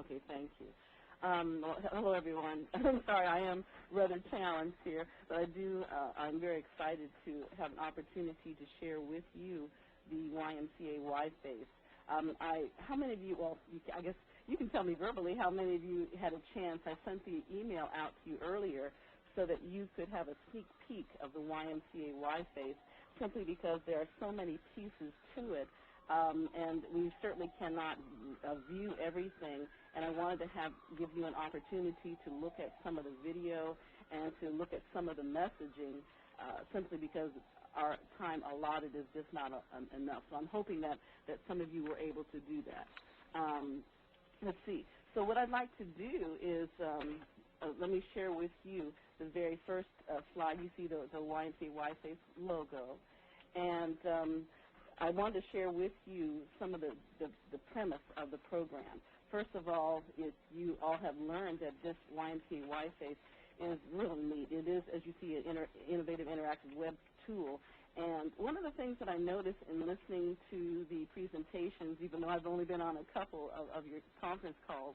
Okay, thank you. Well, hello, everyone. I'm sorry, I am rather challenged here, but I'm very excited to have an opportunity to share with you the YMCA Y-Face. How many of you, well, I guess you can tell me verbally how many of you had a chance. I sent the email out to you earlier so that you could have a sneak peek of the YMCA Y-Face, simply because there are so many pieces to it, and we certainly cannot view everything. And I wanted to give you an opportunity to look at some of the video and to look at some of the messaging, simply because our time allotted is just not enough. So I'm hoping that some of you were able to do that. Let's see. So what I'd like to do is let me share with you the very first slide. You see the YMCA Y-Face logo. And I wanted to share with you some of the premise of the program. First of all, you all have learned that this YMCA Y-Face is really neat. It is, as you see, an innovative interactive web tool. And one of the things that I noticed in listening to the presentations, even though I've only been on a couple of your conference calls,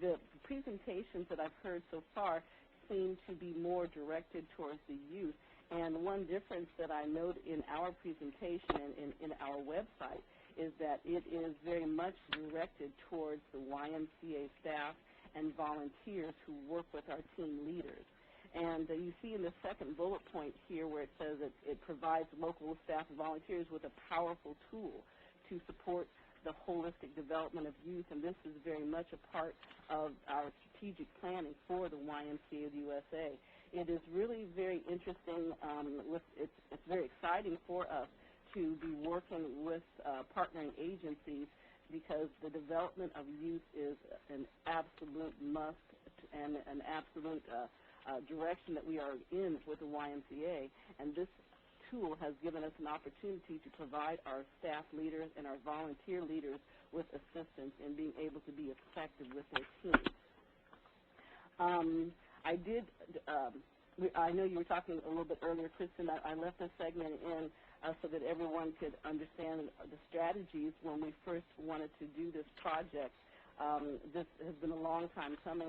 the presentations that I've heard so far seem to be more directed towards the youth. And one difference that I note in our presentation and in our website is that it is very much directed towards the YMCA staff and volunteers who work with our team leaders. And you see in the second bullet point here where it says that it provides local staff and volunteers with a powerful tool to support the holistic development of youth, and this is very much a part of our strategic planning for the YMCA of the USA. It is really very interesting. It's very exciting for us to be working with partnering agencies, because the development of youth is an absolute must and an absolute direction that we are in with the YMCA. And this tool has given us an opportunity to provide our staff leaders and our volunteer leaders with assistance in being able to be effective with their teams. I know you were talking a little bit earlier, Kristen. I left this segment in so that everyone could understand the strategies when we first wanted to do this project. This has been a long time coming,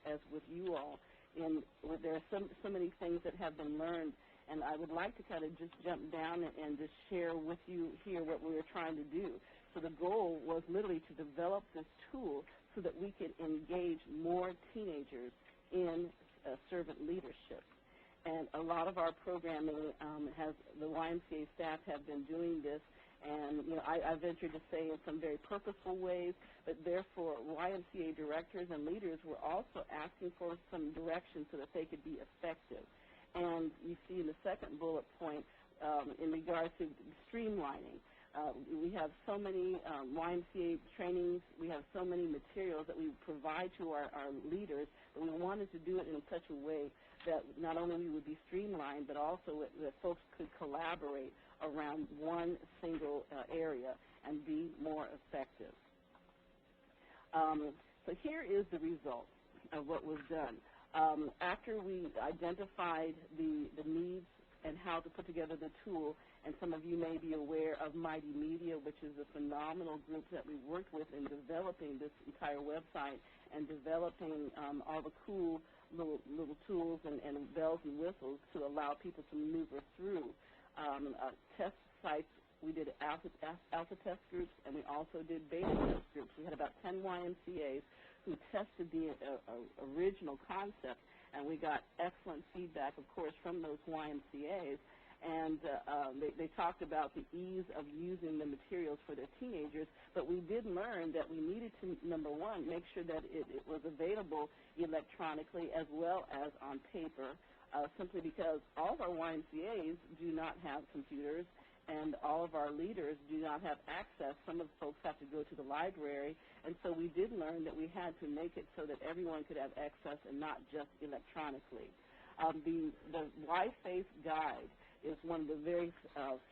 as with you all. There are so many things that have been learned, and I would like to kind of just jump down and just share with you here what we were trying to do. So the goal was literally to develop this tool so that we could engage more teenagers in servant leadership. And a lot of our programming the YMCA staff have been doing this, and I venture to say in some very purposeful ways, but therefore YMCA directors and leaders were also asking for some direction so that they could be effective. And you see in the second bullet point, in regards to streamlining, we have so many YMCA trainings, we have so many materials that we provide to our leaders, but we wanted to do it in such a way that not only we would be streamlined, but also that folks could collaborate around one single area and be more effective. So here is the result of what was done. After we identified the needs and how to put together the tool, and some of you may be aware of Mighty Media, which is a phenomenal group that we worked with in developing this entire website and developing all the cool little tools and bells and whistles to allow people to maneuver through. Test sites, we did alpha test groups, and we also did beta test groups. We had about 10 YMCAs who tested the original concept, and we got excellent feedback, of course, from those YMCAs. And they talked about the ease of using the materials for their teenagers, but we did learn that we needed to, number one, make sure that it was available electronically as well as on paper, simply because all of our YMCAs do not have computers, and all of our leaders do not have access. Some of the folks have to go to the library, and so we did learn that we had to make it so that everyone could have access and not just electronically. The Y-Face guide is one of the very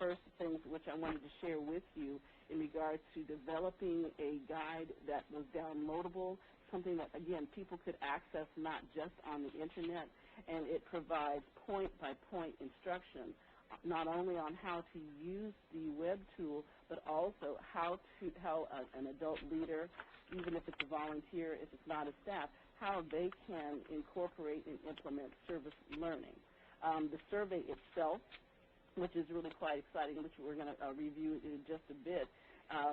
first things which I wanted to share with you in regards to developing a guide that was downloadable, something that, again, people could access not just on the Internet, and it provides point-by-point instructions not only on how to use the web tool, but also how an adult leader, even if it's a volunteer, if it's not a staff, how they can incorporate and implement service learning. The survey itself, which is really quite exciting, which we're going to review in just a bit,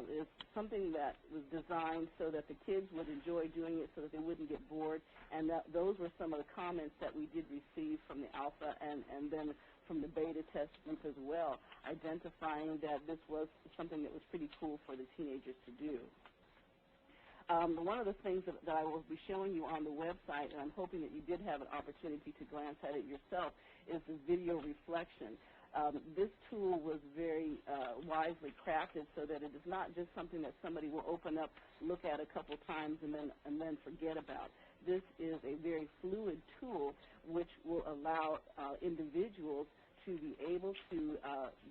is something that was designed so that the kids would enjoy doing it, so that they wouldn't get bored, and those were some of the comments that we did receive from the alpha and then from the beta test group as well, identifying that this was something that was pretty cool for the teenagers to do. One of the things that I will be showing you on the website, and I'm hoping that you did have an opportunity to glance at it yourself, is the video reflection. This tool was very wisely crafted so that it is not just something that somebody will open up, look at a couple times, and then forget about. This is a very fluid tool which will allow individuals to be able to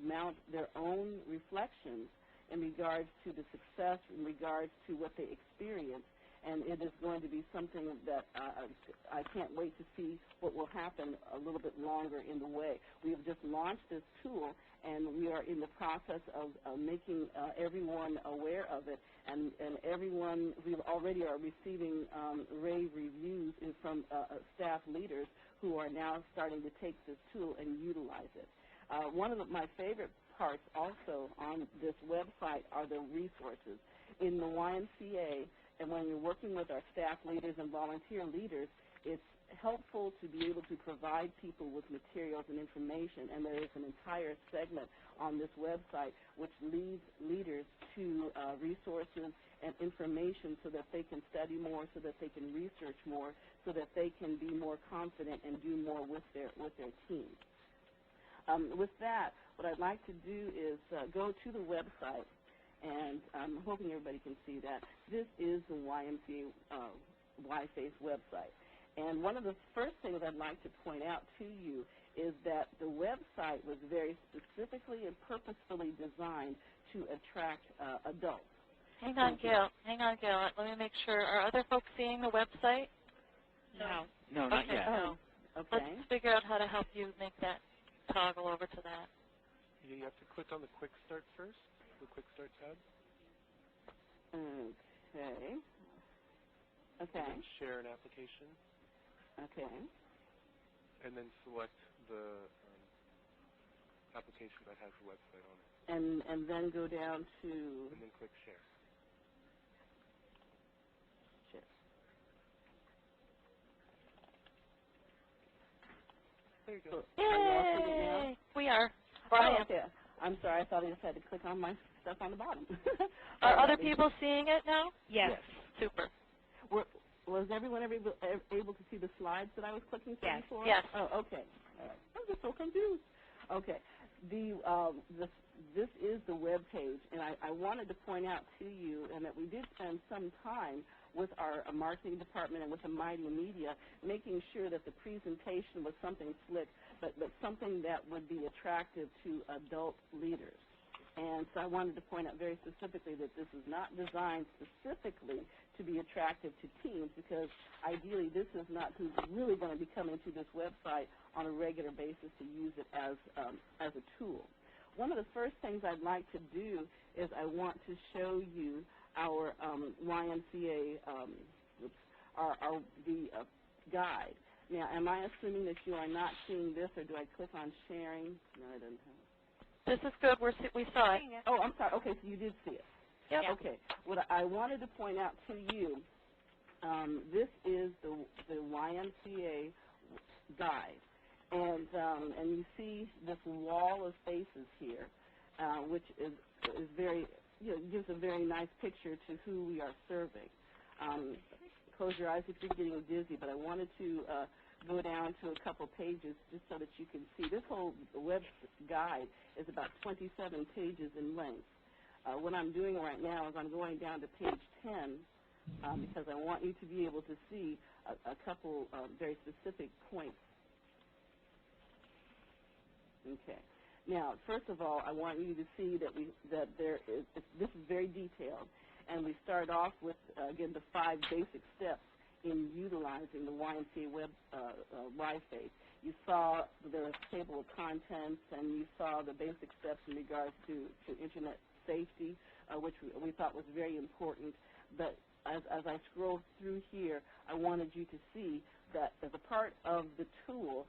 mount their own reflections in regards to the success, in regards to what they experience. And it is going to be something that I can't wait to see what will happen a little bit longer in the way. We have just launched this tool, and we are in the process of making everyone aware of it. And everyone, we already are receiving rave reviews from staff leaders who are now starting to take this tool and utilize it. One of my favorite parts also on this website are the resources. In the YMCA, and when you're working with our staff leaders and volunteer leaders, it's helpful to be able to provide people with materials and information, and there is an entire segment on this website which leads leaders to resources and information so that they can study more, so that they can research more, so that they can be more confident and do more with their team. With that, what I'd like to do is go to the website, and I'm hoping everybody can see that. This is the YMCA Y-Face website. And one of the first things I'd like to point out to you is that the website was very specifically and purposefully designed to attract adults. Hang on, Gail. Hang on, Gail. Let me make sure. Are other folks seeing the website? No. No, not yet. Oh, okay. Let's figure out how to help you make that toggle over to that. You have to click on the Quick Start first, the Quick Start tab. Okay. Okay. And then share an application. Okay. And then select the application that has the website on it. And then go down to... And then click share. Share. There you go. So, are you all seeing it now? Yay! We are. Oh, okay. I'm sorry. I thought I just had to click on my stuff on the bottom. Are other people seeing it now? Yes. Super. Was everyone able to see the slides that I was clicking through Yes. before? Yes. Oh, okay. All right. I'm just so confused. Okay. This is the web page, and I wanted to point out to you, and that we did spend some time with our marketing department and with the Mighty Media, making sure that the presentation was something slick, but something that would be attractive to adult leaders. And so I wanted to point out very specifically that this is not designed specifically to be attractive to teens, because ideally this is not who's really going to be coming to this website on a regular basis to use it as a tool. One of the first things I'd like to do is I want to show you our YMCA, the guide. Now, am I assuming that you are not seeing this, or do I click on sharing? No, I didn't. This is good. We saw it. Oh, I'm sorry. Okay, so you did see it. Yep. Okay. What I wanted to point out to you, this is the YMCA guide, and you see this wall of faces here, which is very, gives a very nice picture to who we are serving. Close your eyes if you're getting dizzy, but I wanted to go down to a couple pages just so that you can see. This whole web guide is about 27 pages in length. What I'm doing right now is I'm going down to page 10 because I want you to be able to see a couple very specific points. Okay. Now, first of all, I want you to see that this is very detailed, and we start off with, again, the 5 basic steps in utilizing the YMCA web Y-Face. You saw the table of contents, and you saw the basic steps in regards to Internet safety, which we thought was very important. But as I scroll through here, I wanted you to see that as a part of the tool,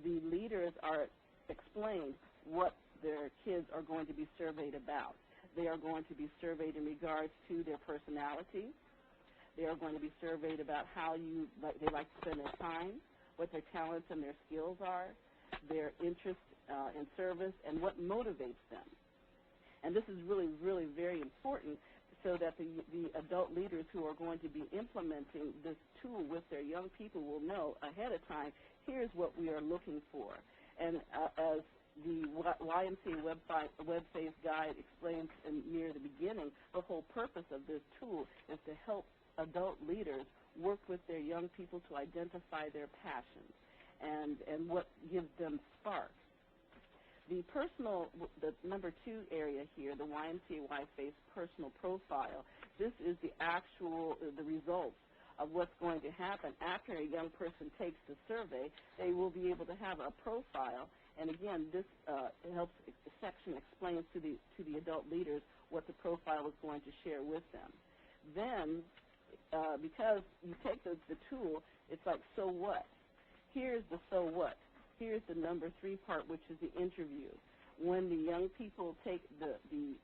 the leaders are explained what their kids are going to be surveyed about. They are going to be surveyed in regards to their personality. They are going to be surveyed about how they like to spend their time, what their talents and their skills are, their interest in service, and what motivates them. And this is really, really very important so that the adult leaders who are going to be implementing this tool with their young people will know ahead of time, here's what we are looking for. And as the YMCA web-face guide explains near the beginning, the whole purpose of this tool is to help adult leaders work with their young people to identify their passions and what gives them spark. The number 2 area here, the YMCA Y-Face personal profile, this is the results of what's going to happen after a young person takes the survey. They will be able to have a profile, and again, this section explains to the adult leaders what the profile is going to share with them. Then, because you take the tool, it's like, so what? Here's the so what. Here's the number 3 part, which is the interview. When the young people take the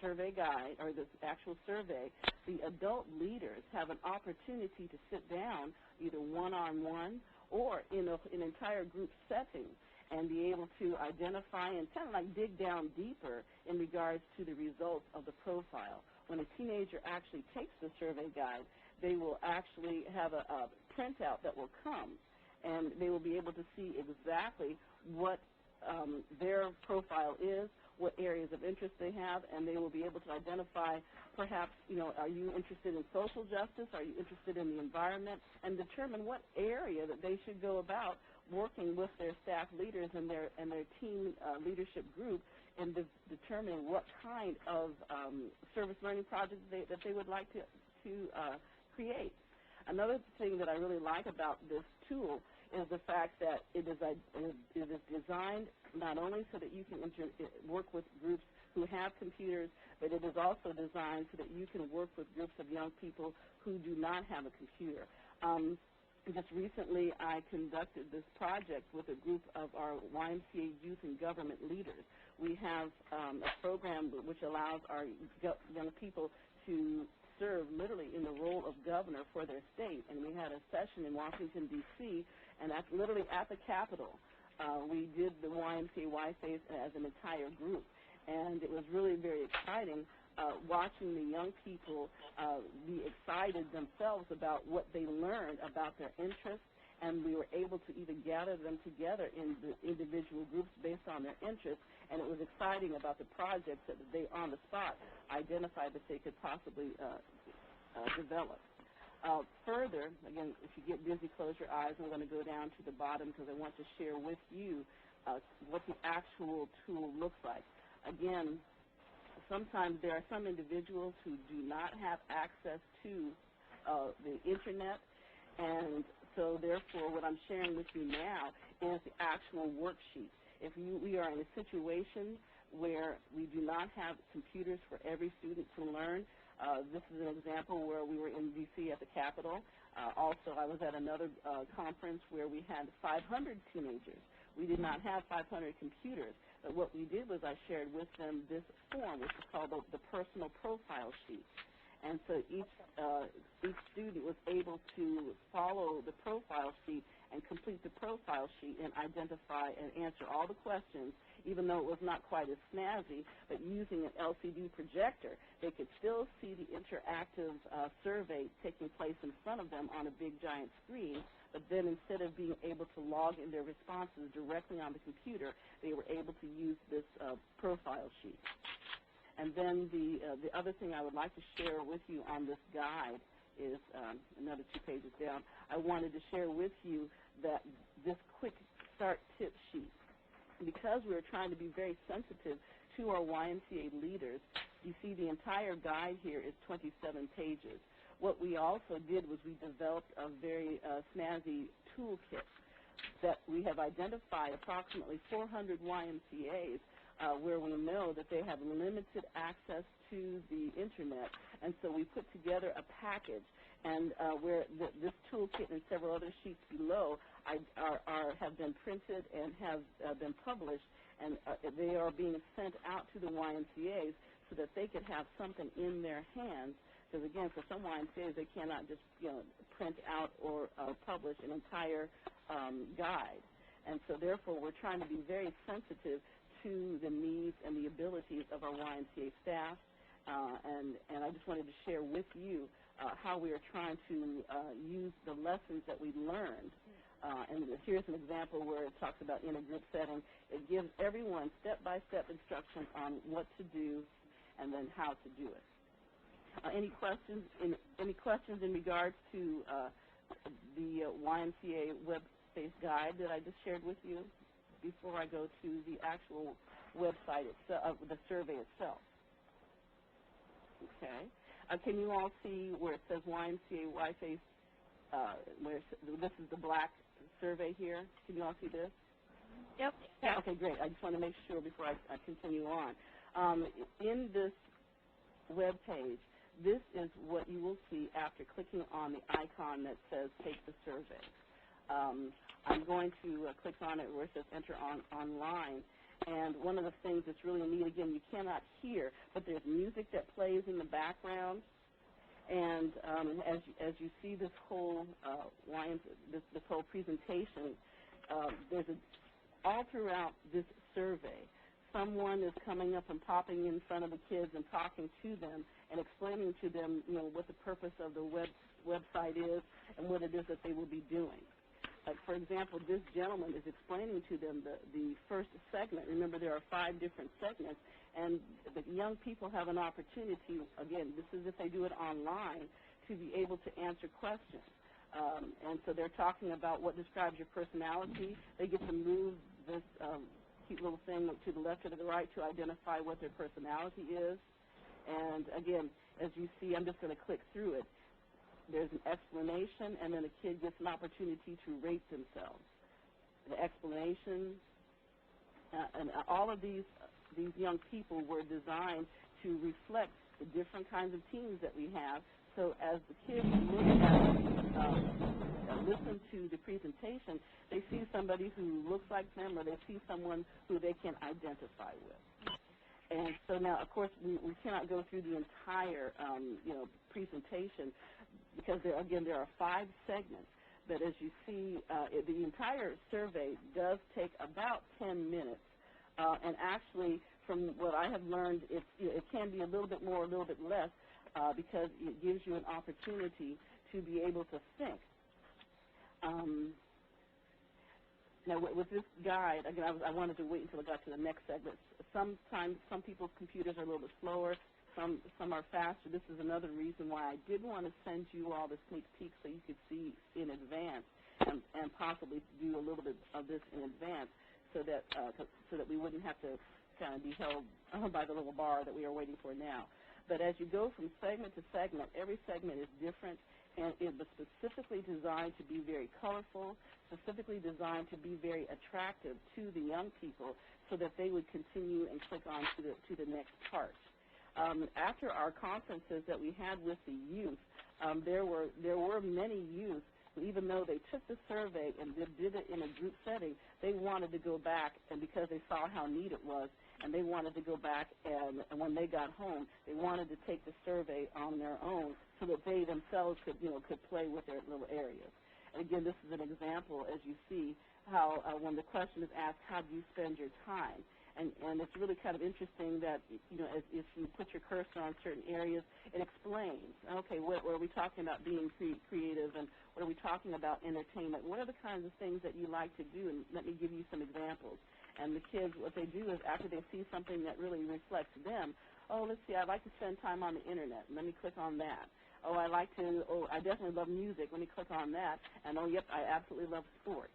survey guide, or the actual survey, the adult leaders have an opportunity to sit down, either one-on-one or in an entire group setting, and be able to identify and kind of like dig down deeper in regards to the results of the profile. When a teenager actually takes the survey guide, they will actually have a printout that will come, and they will be able to see exactly what their profile is, what areas of interest they have, and they will be able to identify perhaps, are you interested in social justice, are you interested in the environment, and determine what area that they should go about working with their staff leaders and their team leadership group in determining what kind of service learning projects that they would like to create. Another thing that I really like about this tool is the fact that it is designed not only so that you can work with groups who have computers, but it is also designed so that you can work with groups of young people who do not have a computer. Just recently, I conducted this project with a group of our YMCA youth and government leaders. We have a program which allows our young people to serve literally in the role of governor for their state, and we had a session in Washington, D.C., and that's literally at the Capitol. We did the YMCA Y-Face as an entire group, and it was really very exciting watching the young people be excited themselves about what they learned about their interests, and we were able to even gather them together in the individual groups based on their interests, and it was exciting about the projects that they, on the spot, identified that they could possibly develop. Further, again, if you get busy, close your eyes. I'm going to go down to the bottom because I want to share with you what the actual tool looks like. Again, sometimes there are some individuals who do not have access to the Internet, and so therefore what I'm sharing with you now is the actual worksheet. If we are in a situation where we do not have computers for every student to learn, this is an example where we were in D.C. at the Capitol. Also, I was at another conference where we had 500 teenagers. We did not have 500 computers, but what we did was I shared with them this form, which is called the personal profile sheet. And so each student was able to follow the profile sheet and complete the profile sheet and identify and answer all the questions, even though it was not quite as snazzy, but using an LCD projector, they could still see the interactive survey taking place in front of them on a big giant screen, but then instead of being able to log in their responses directly on the computer, they were able to use this profile sheet. And then the other thing I would like to share with you on this guide is another 2 pages down. I wanted to share with you that this quick start tip sheet, because we're trying to be very sensitive to our YMCA leaders, you see the entire guide here is 27 pages. what we also did was we developed a very snazzy toolkit that we have identified approximately 400 YMCAs where we know that they have limited access to the Internet. And so we put together a package, and where this toolkit and several other sheets below have been printed and have been published, and they are being sent out to the YMCAs so that they could have something in their hands. Because, again, for some YMCAs, they cannot just, print out or publish an entire guide. And so, therefore, we're trying to be very sensitive to the needs and the abilities of our YMCA staff. And I just wanted to share with you how we are trying to use the lessons that we learned. And here's an example where it talks about in a group setting. It gives everyone step-by-step instruction on what to do and then how to do it. Any questions in regards to the YMCA web-based guide that I just shared with you before I go to the actual website itself, the survey itself? Okay. Can you all see where it says YMCA Y-Face? This is the black survey here. Can you all see this? Yep. Okay, great. I just want to make sure before I continue on. In this web page, this is what you will see after clicking on the icon that says Take the Survey. I'm going to click on it where it says Enter online. And one of the things that's really neat, again, you cannot hear, but there's music that plays in the background. And as you see this whole this whole presentation, there's all throughout this survey, someone is coming up and popping in front of the kids and talking to them and explaining to them, what the purpose of the website is and what it is that they will be doing. Like, for example, this gentleman is explaining to them the first segment. Remember, there are 5 different segments, and the young people have an opportunity, again, this is if they do it online, to be able to answer questions. And so they're talking about what describes your personality. They get to move this cute little thing to the left or to the right to identify what their personality is. And, again, as you see, I'm just going to click through it. There's an explanation, and then the kid gets an opportunity to rate themselves. The explanation, and all of these young people were designed to reflect the different kinds of teams that we have. So as the kids look at, listen to the presentation, they see somebody who looks like them, or they see someone who they can identify with. And so now, of course, we cannot go through the entire, presentation, because there are 5 segments. But as you see, the entire survey does take about 10 minutes. And actually, from what I have learned, it can be a little bit more, a little bit less, because it gives you an opportunity to be able to think. Now, with this guide, again, I wanted to wait until I got to the next segment. Sometimes some people's computers are a little bit slower. Some are faster. This is another reason why I did want to send you all the sneak peek so you could see in advance and possibly do a little bit of this in advance so that we wouldn't have to kind of be held by the little bar that we are waiting for now. But as you go from segment to segment, every segment is different, and it was specifically designed to be very colorful, specifically designed to be very attractive to the young people so that they would continue and click on to the next part. After our conferences that we had with the youth, there were many youth who, even though they took the survey and did it in a group setting, they wanted to go back, and because they saw how neat it was, and they wanted to go back, and when they got home, they wanted to take the survey on their own so that they themselves could play with their little areas. And again, this is an example, as you see, how when the question is asked, how do you spend your time? And it's really kind of interesting that, if you put your cursor on certain areas, it explains, okay, what are we talking about being creative, and what are we talking about entertainment? What are the kinds of things that you like to do? And let me give you some examples. And the kids, what they do is after they see something that really reflects them, let's see, I like to spend time on the Internet. Let me click on that. I definitely love music. Let me click on that. And, yep, I absolutely love sports.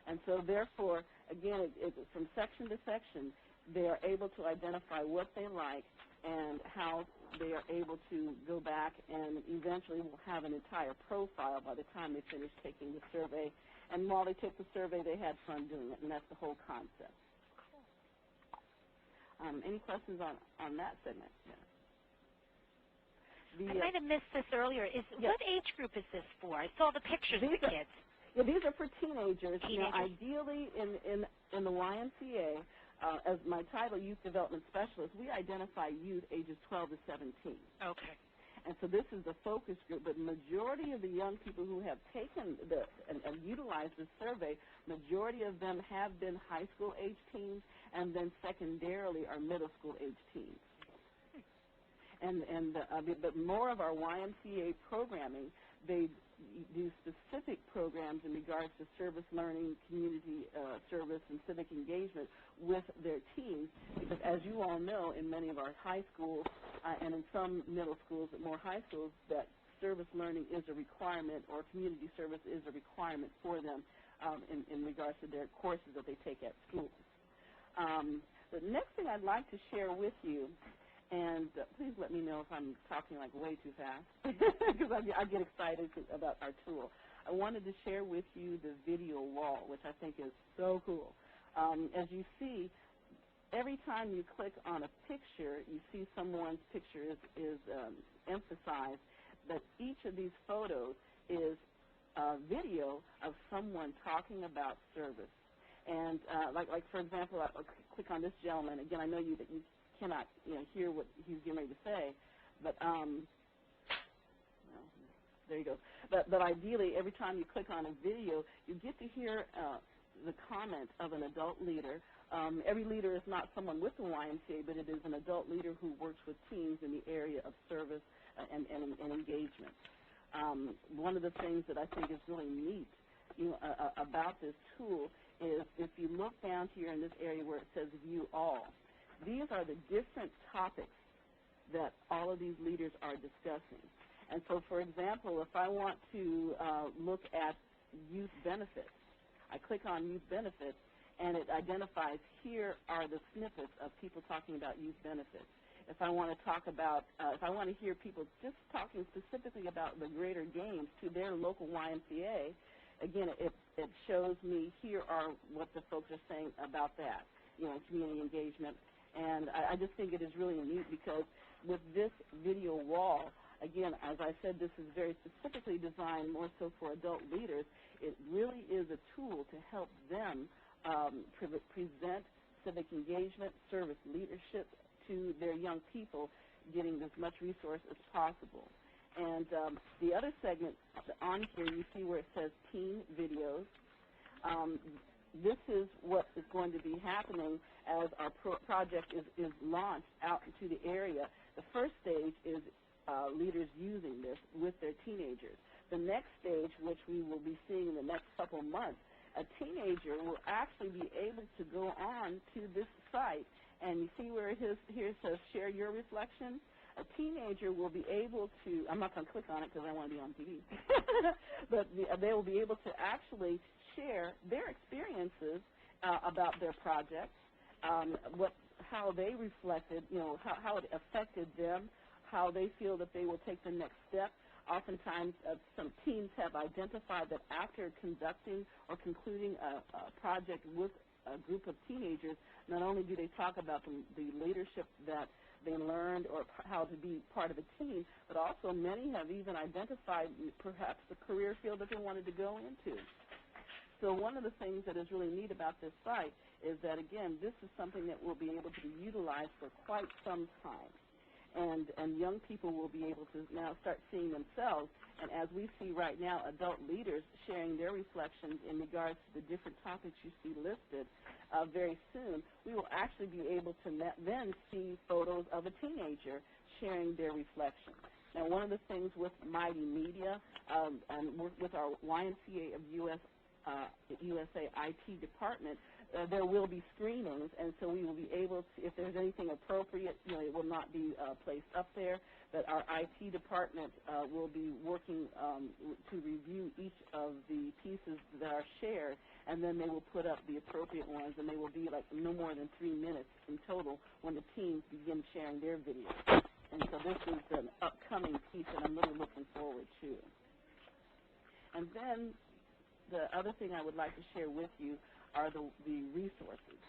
And so, therefore, again, from section to section, they are able to identify what they like and how they are able to go back and eventually will have an entire profile by the time they finish taking the survey. And while they took the survey, they had fun doing it, and that's the whole concept. Any questions on that segment? Yeah. I might have missed this earlier. What age group is this for? I saw the pictures of the kids. Yeah, these are for teenagers. You know, ideally, in the YMCA, as my title, Youth Development Specialist, we identify youth ages 12 to 17. Okay. And so this is the focus group, but majority of the young people who have taken and utilized this survey, majority of them have been high school age teens, and then secondarily are middle school age teens. But more of our YMCA programming, they do specific programs in regards to service learning, community service, and civic engagement with their teens, because as you all know, in many of our high schools and in some middle schools, but more high schools, that service learning is a requirement, or community service is a requirement for them in regards to their courses that they take at schools. The next thing I'd like to share with you, and please let me know if I'm talking like way too fast, because I get excited about our tool. I wanted to share with you the video wall, which I think is so cool. As you see, every time you click on a picture, you see someone's picture is emphasized, but each of these photos is a video of someone talking about service. And like for example, I'll click on this gentleman. Again, I know that you cannot hear what he's getting ready to say, but well, there you go. But ideally, every time you click on a video, you get to hear the comment of an adult leader. Every leader is not someone with the YMCA, but it is an adult leader who works with teens in the area of service and engagement. One of the things that I think is really neat about this tool is if you look down here in this area where it says View All, these are the different topics that all of these leaders are discussing. And so, for example, if I want to look at youth benefits, I click on youth benefits, and it identifies here are the snippets of people talking about youth benefits. If I want to talk about, if I want to hear people just talking specifically about the greater games to their local YMCA, again, it shows me here are what the folks are saying about that, community engagement. And I just think it is really neat because with this video wall, again, as I said, this is very specifically designed more so for adult leaders. It really is a tool to help them present civic engagement, service leadership to their young people, getting as much resource as possible. And the other segment on here, you see where it says teen videos. This is what is going to be happening as our project is launched out into the area. The first stage is leaders using this with their teenagers. The next stage, which we will be seeing in the next couple months, a teenager will actually be able to go on to this site, and you see where here it says share your reflection? A teenager will be able to, I'm not going to click on it because I want to be on TV, but they will be able to actually share their experiences about their project, how they reflected, how it affected them, how they feel that they will take the next step. Oftentimes, some teams have identified that after conducting or concluding a project with a group of teenagers, not only do they talk about the leadership that they learned or how to be part of a team, but also many have even identified perhaps the career field that they wanted to go into. So one of the things that is really neat about this site is that, again, this is something that will be able to be utilized for quite some time. And young people will be able to now start seeing themselves, and as we see right now, adult leaders sharing their reflections in regards to the different topics you see listed. Very soon, we will actually be able to then see photos of a teenager sharing their reflections. Now, one of the things with Mighty Media and with our YMCA of USA IT department, there will be screenings, and so we will be able to, if there's anything appropriate, it will not be placed up there, but our IT department will be working to review each of the pieces that are shared, and then they will put up the appropriate ones, and they will be like no more than 3 minutes in total when the teams begin sharing their videos. And so this is an upcoming piece that I'm really looking forward to. And then the other thing I would like to share with you are the resources.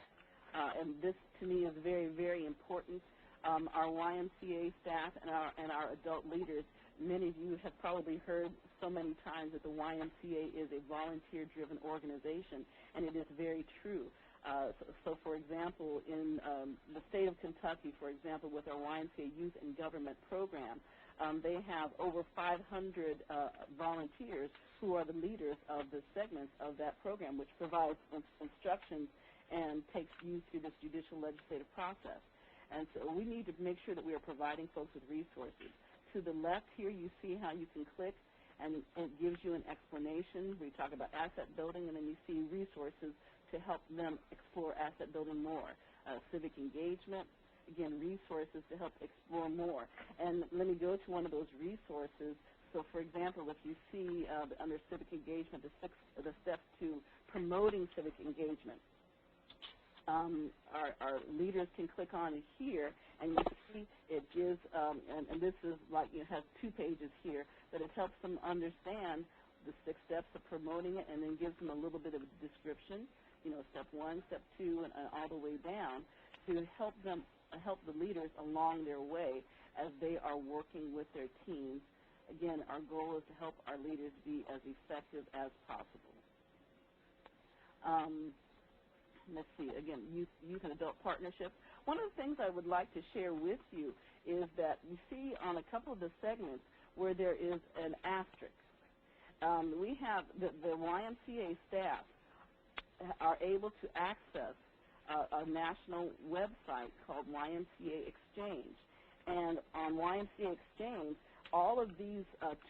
And this, to me, is very, very important. Our YMCA staff and our adult leaders, many of you have probably heard so many times that the YMCA is a volunteer-driven organization, and it is very true. So, for example, in the state of Kentucky, for example, with our YMCA Youth and Government program, they have over 500 volunteers who are the leaders of the segments of that program, which provides instructions and takes you through this judicial legislative process. And so we need to make sure that we are providing folks with resources. To the left here, you see how you can click, and it gives you an explanation. We talk about asset building, and then you see resources to help them explore asset building more. Civic engagement, again, resources to help explore more. And let me go to one of those resources. So, for example, if you see under civic engagement, the steps to promoting civic engagement, our leaders can click on it here, and you see it gives, and this is like, it has 2 pages here, but it helps them understand the 6 steps of promoting it, and then gives them a little bit of a description, you know, step 1, step 2, and all the way down, to help them, help the leaders along their way as they are working with their teams. Again, our goal is to help our leaders be as effective as possible. Let's see, again, youth and adult partnerships. One of the things I would like to share with you is that you see on a couple of the segments where there is an asterisk. We have the YMCA staff are able to access a national website called YMCA Exchange. And on YMCA Exchange, all of these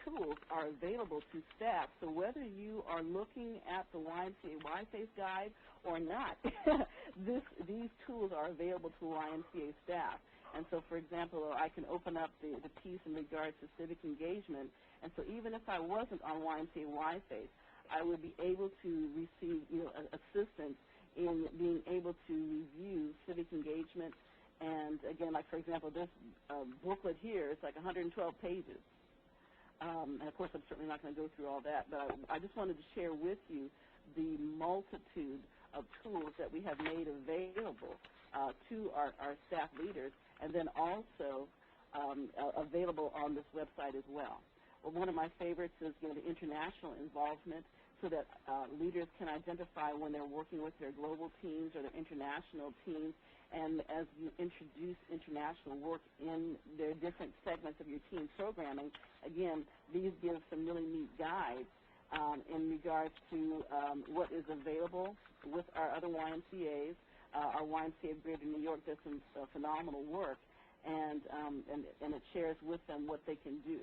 tools are available to staff. So whether you are looking at the YMCA Y-Face guide or not, these tools are available to YMCA staff. And so, for example, I can open up the piece in regards to civic engagement. And so even if I wasn't on YMCA Y-Face, I would be able to receive, you know, assistance in being able to review civic engagement. And again, like for example, this booklet here is like 112 pages. And of course, I'm certainly not going to go through all that, but I just wanted to share with you the multitude of tools that we have made available to our staff leaders, and then also available on this website as well. Well, one of my favorites is, you know, the international involvement, so that leaders can identify when they're working with their global teams or their international teams. And as you introduce international work in their different segments of your team programming, again, these give some really neat guides in regards to what is available with our other YMCAs. Our YMCA of Greater New York does some phenomenal work, and it shares with them what they can do.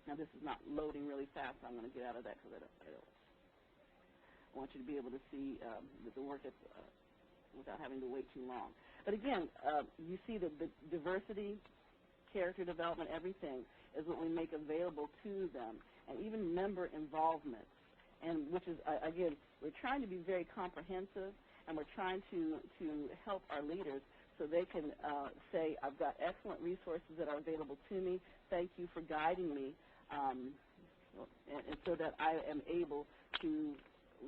Now, this is not loading really fast, so I'm going to get out of that because I want you to be able to see the work that's without having to wait too long. But again, you see that the diversity, character development, everything is what we make available to them, and even member involvement, and which is, again, we're trying to be very comprehensive, and we're trying to help our leaders so they can say, I've got excellent resources that are available to me. Thank you for guiding me, and so that I am able to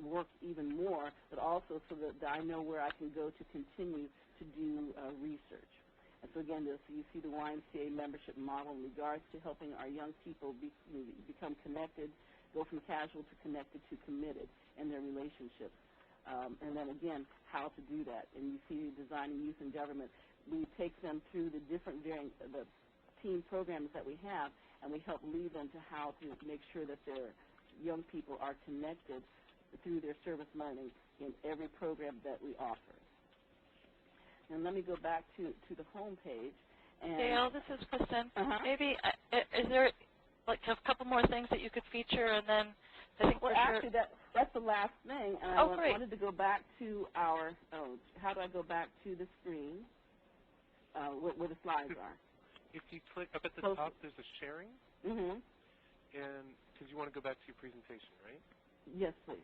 work even more, but also so that I know where I can go to continue to do research. And so again, you see the YMCA membership model in regards to helping our young people become connected, go from casual to connected to committed in their relationships. And then again, how to do that. And you see designing youth and government. We take them through the different the team programs that we have, and we help lead them to how to make sure that their young people are connected through their service learning in every program that we offer. And let me go back to the home page. And Gail, this is Kristen. Maybe, is there like a couple more things that you could feature, and then I think actually that's the last thing. And I wanted to go back to our, how do I go back to the screen where the slides are? If you click up at the top, there's a sharing. And because you want to go back to your presentation, right? Yes, please.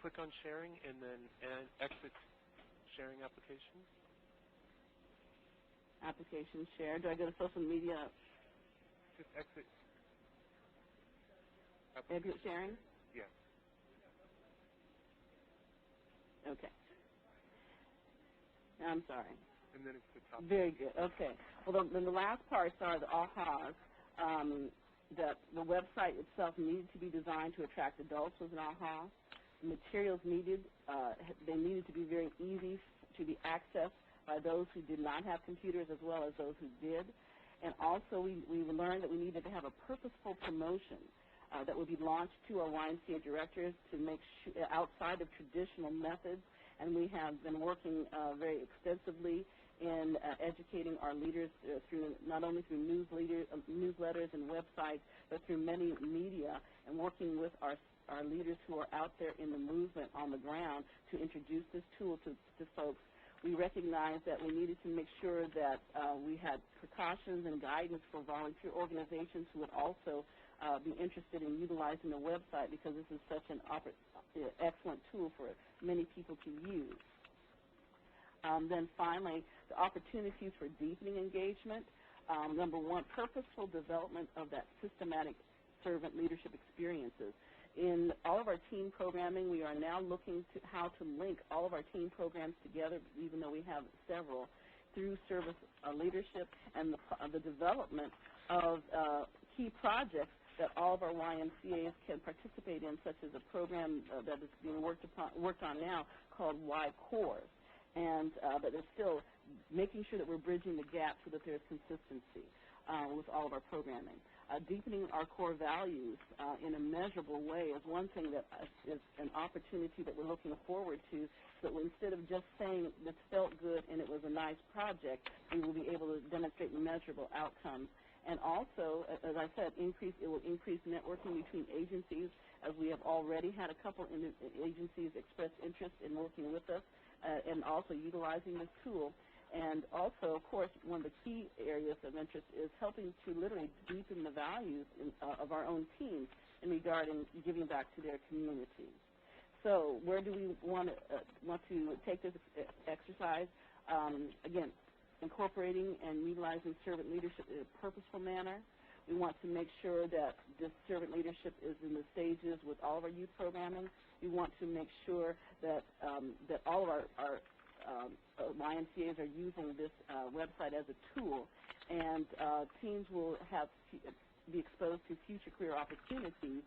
Click on sharing and then exit sharing application. Application share. Do I go to social media? Just exit. Exit sharing? Yeah. Okay. I'm sorry. And then it's the top. Very good. Okay. Well, then the last parts are the ahas. That the website itself needed to be designed to attract adults was an aha. The materials needed, they needed to be very easy to be accessed by those who did not have computers as well as those who did. And also we learned that we needed to have a purposeful promotion that would be launched to our YMCA directors to make outside of traditional methods. And we have been working very extensively in educating our leaders through not only through newsletters and websites, but through many media, and working with our leaders who are out there in the movement on the ground to introduce this tool to folks. We recognized that we needed to make sure that we had precautions and guidance for volunteer organizations who would also be interested in utilizing the website, because this is such an excellent tool for many people to use. Then finally, the opportunities for deepening engagement. Number one, purposeful development of that systematic servant leadership experiences. In all of our team programming, we are now looking to how to link all of our team programs together, even though we have several, through service leadership and the development of key projects that all of our YMCAs can participate in, such as a program that is being worked on now called Y Cores. And that is still making sure that we're bridging the gap so that there's consistency with all of our programming. Deepening our core values in a measurable way is one thing that is an opportunity that we're looking forward to, so that instead of just saying this felt good and it was a nice project, we will be able to demonstrate measurable outcomes. And also, as I said, it will increase networking between agencies, as we have already had a couple agencies express interest in working with us and also utilizing this tool. And also, of course, one of the key areas of interest is helping to literally deepen the values of our own teams in regarding giving back to their communities. So where do we want to take this exercise? Again, incorporating and utilizing servant leadership in a purposeful manner. We want to make sure that this servant leadership is in the stages with all of our youth programming. We want to make sure that that all of our YMCAs are using this website as a tool, and teens will be exposed to future career opportunities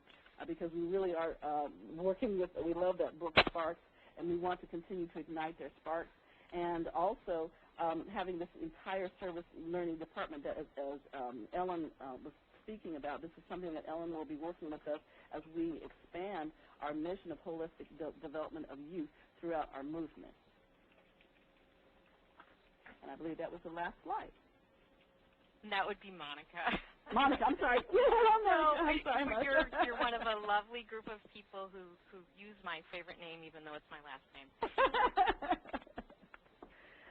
because we really are working with, we love that book, Sparks, and we want to continue to ignite their sparks. And also having this entire service learning department that, as Ellen was speaking about, this is something that Ellen will be working with us as we expand our mission of holistic development of youth throughout our movement. And I believe that was the last slide. And that would be Monica. Monica, I'm sorry. I'm sorry, you're one of a lovely group of people who use my favorite name, even though it's my last name.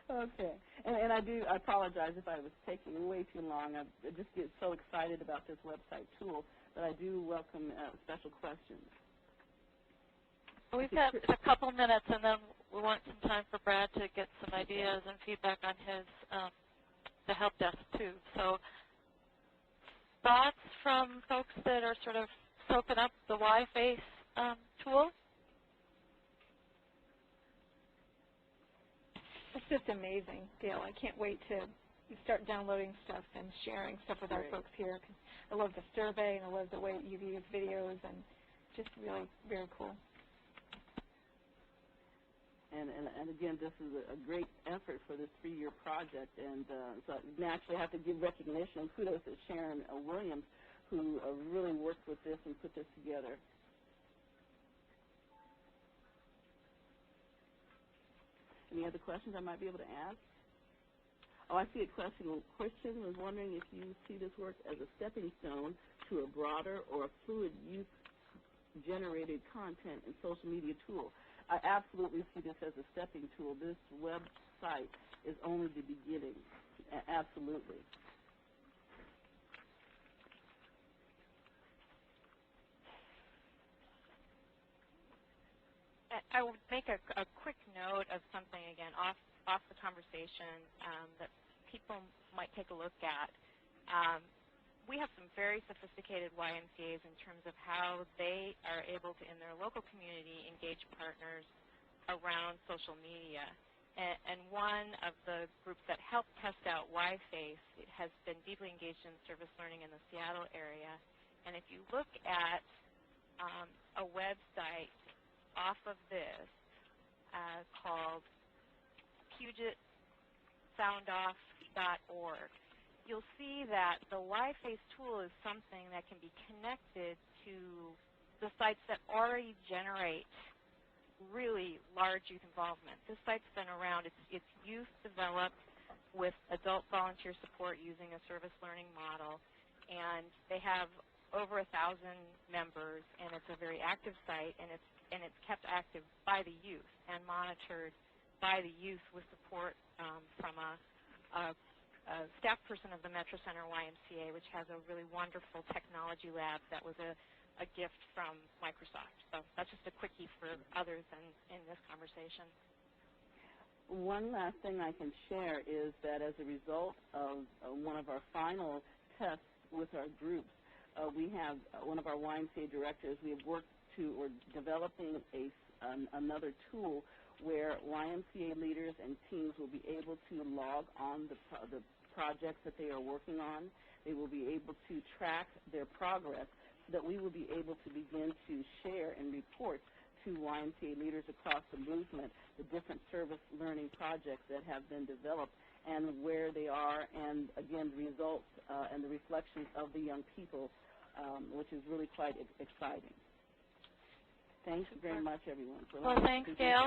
Okay. And I apologize if I was taking way too long. I just get so excited about this website tool that I do welcome special questions. Well, we've got a couple minutes, and then we want some time for Brad to get some ideas and feedback on his the help desk too. So thoughts from folks that are sort of soaking up the Y-Face tool? It's just amazing, Gail. I can't wait to start downloading stuff and sharing stuff with our folks here. I love the survey, and I love the way you use videos, and just really very cool. And again, this is a great effort for this 3-year project, and so I naturally have to give recognition and kudos to Sharon Williams, who really worked with this and put this together. Any other questions I might be able to ask? Oh, I see a question. Christian was wondering if you see this work as a stepping stone to a broader or a fluid youth-generated content and social media tool. I absolutely see this as a stepping tool. This website is only the beginning. Absolutely. I would make a quick note of something, again, off the conversation that people might take a look at. We have some very sophisticated YMCAs in terms of how they are able to, in their local community, engage partners around social media. And one of the groups that helped test out YFace has been deeply engaged in service learning in the Seattle area. And if you look at a website off of this called PugetSoundoff.org, you'll see that the YFace tool is something that can be connected to the sites that already generate really large youth involvement. This site's been around. It's youth developed with adult volunteer support using a service learning model, and they have over 1,000 members, and it's a very active site, and it's kept active by the youth and monitored by the youth with support from a staff person of the Metro Center YMCA, which has a really wonderful technology lab that was a gift from Microsoft. So that's just a quickie for others in this conversation. One last thing I can share is that as a result of one of our final tests with our groups, we have one of our YMCA directors, we have worked to, or developing another tool where YMCA leaders and teams will be able to log on the projects that they are working on. They will be able to track their progress so that we will be able to begin to share and report to YMCA leaders across the movement the different service learning projects that have been developed and where they are, and again, the results and the reflections of the young people, which is really quite exciting. Thanks very much, everyone. Well, thanks, Gail.